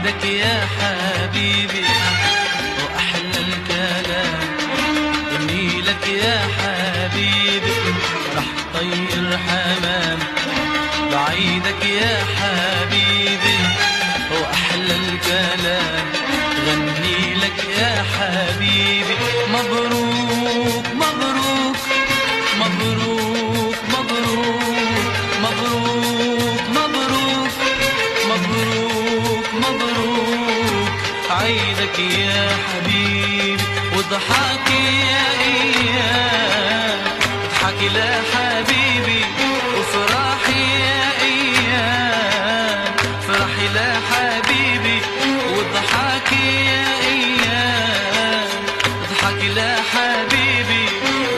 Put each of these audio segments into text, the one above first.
عيدك يا حبيبي وأحلى الكلام غني لك يا حبيبي رح طير حمام بعيدك يا حبيبي وأحلى الكلام غني لك يا حبيبي مبروك مبروك مبروك مبروك مبروك مبروك مبروك مبروك عيدك يا حبيبي واضحكي يا ايام اضحكي لحبيبي وافرحي يا ايام افرحي لحبيبي واضحكي يا ايام اضحكي لحبيبي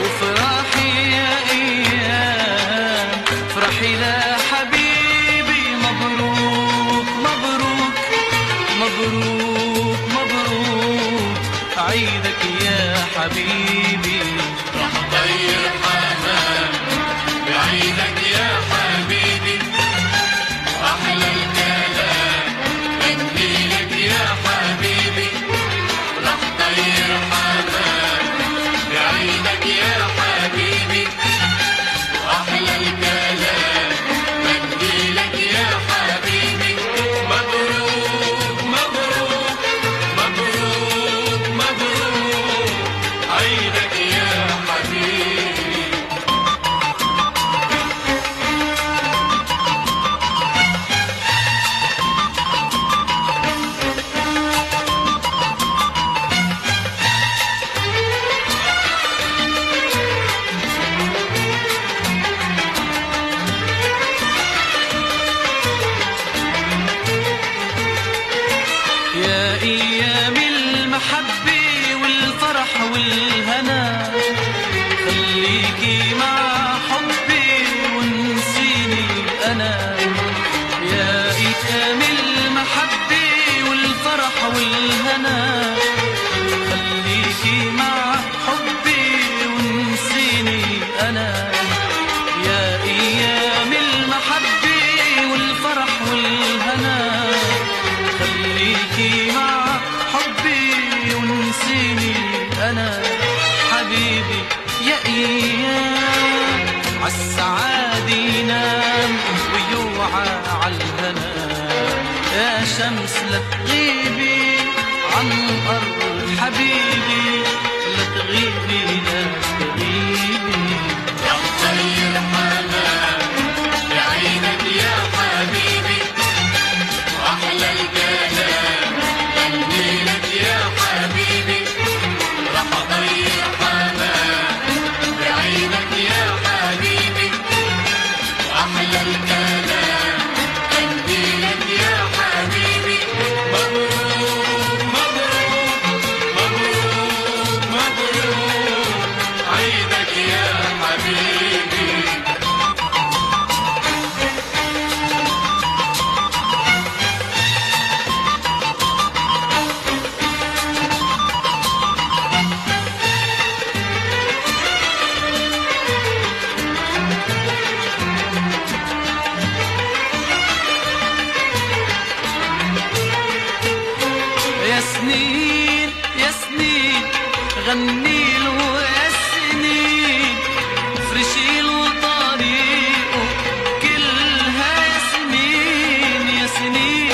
وافرحي يا ايام افرحي لحبيبي مبروك مبروك مبروك مبروك عيدك يا حبيبي رح طير حمام بعيدك يا حبيبي أحلى الكلام غني لك يا حبيبي رح طير حمام بعيدك يا حبيبي أحلى الكلام غني لك يا حبيبي مبروك مبروك مبروك مبروك عيدك يا حبيبي يا ايام المحبة والفرح والهنا خليكي مع حبي ونسيني انا يا ايام المحبة والفرح والهنا خليكي مع حبي ونسيني انا يا ايام المحبة والفرح والهنا خليكي مع حبي ونسيني انا حبيبي يا ايام عالسعادة ينام ويوعى عالهنا يا شمس لا تغيبي عن ارض حبيبي لا تغيبي لا تغيبي رح طير حمام بعيدك يا حبيبي أحلى الكلام غني لك يا حبيبي رح طير حمام بعيدك يا حبيبي أحلى الكلام غني لك يا حبيبي مبروك مبروك مبروك مبروك عيدك يا حبيبي يا سنين يا سنين غني له يا سنين فرشي له طريقه كلها يا سنين يا سنين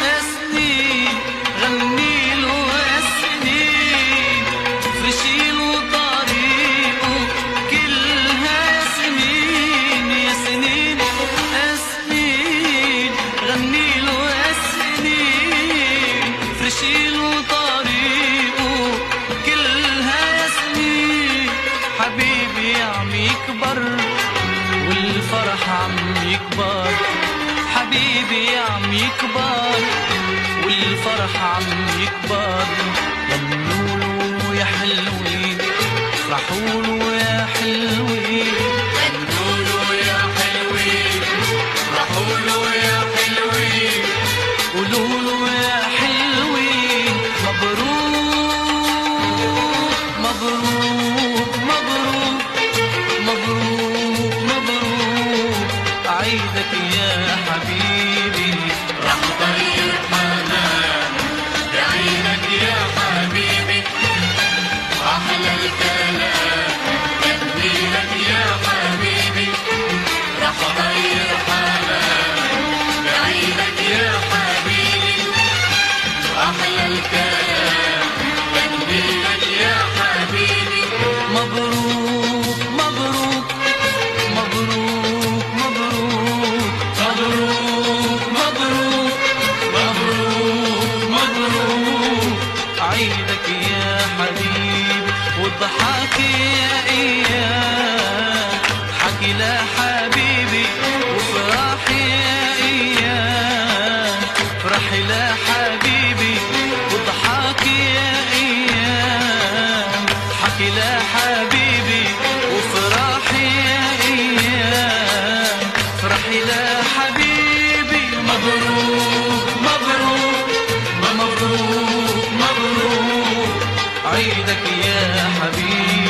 يا سنين غني له يا سنين فرشي له طريقه كلها يا سنين يا سنين يا سنين غني له يا سنين فرشي له طريقه كلها يا سنين حبيبي عم يكبر والفرح عم يكبر حبيبي عم يكبر والفرح عم يكبر غنوا يا حلوين افرحوا يا حلوين غنوا يا حلوين افرحوا يا حلوين قولوا له يا حلوين مبروك مبروك مبروك مبروك مبروك عيدك يا حبيبي رح طير حمام لا حبيبي وفرحي يا ايام، فرحي لا حبيبي وضحكي يا ايام، ضحكي لا حبيبي وفرحي يا ايام، فرحي لا حبيبي. مبروك مبروك مبروك مبروك عيدك يا حبيبي.